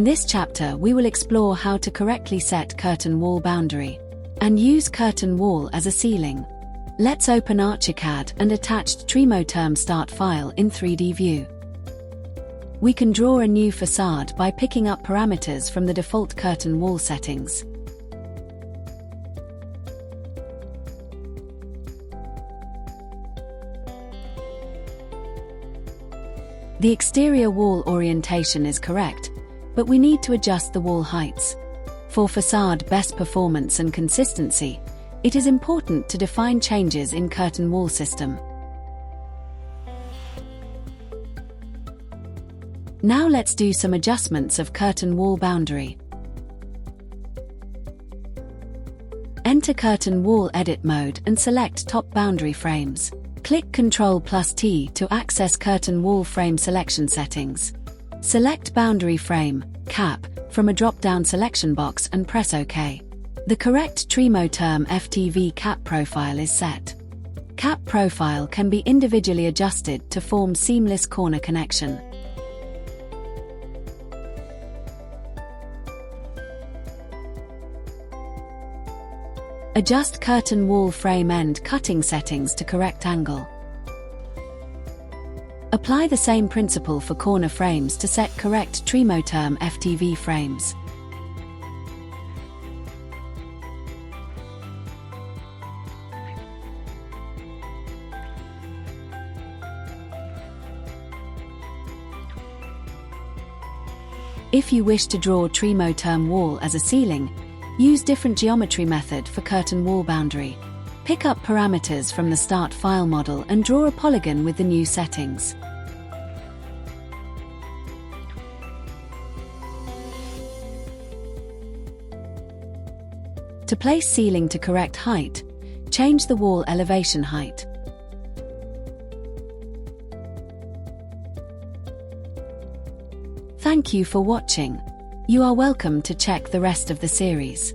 this chapter we will explore how to correctly set curtain wall boundary and use curtain wall as a ceiling. Let's open Archicad and attached Trimoterm start file in 3D view. We can draw a new facade by picking up parameters from the default curtain wall settings. The exterior wall orientation is correct, but we need to adjust the wall heights. For facade best performance and consistency, it is important to define changes in curtain wall system. Now let's do some adjustments of curtain wall boundary. Enter curtain wall edit mode and select top boundary frames. Click Ctrl+T to access curtain wall frame selection settings. Select boundary frame, cap, from a drop-down selection box and press OK. The correct Trimoterm FTV cap profile is set. Cap profile can be individually adjusted to form seamless corner connection. Adjust curtain wall frame end cutting settings to correct angle. Apply the same principle for corner frames to set correct Trimoterm FTV frames. If you wish to draw Trimoterm wall as a ceiling, use different geometry method for curtain wall boundary. Pick up parameters from the start file model and draw a polygon with the new settings. To place ceiling to correct height, change the wall elevation height. Thank you for watching. You are welcome to check the rest of the series.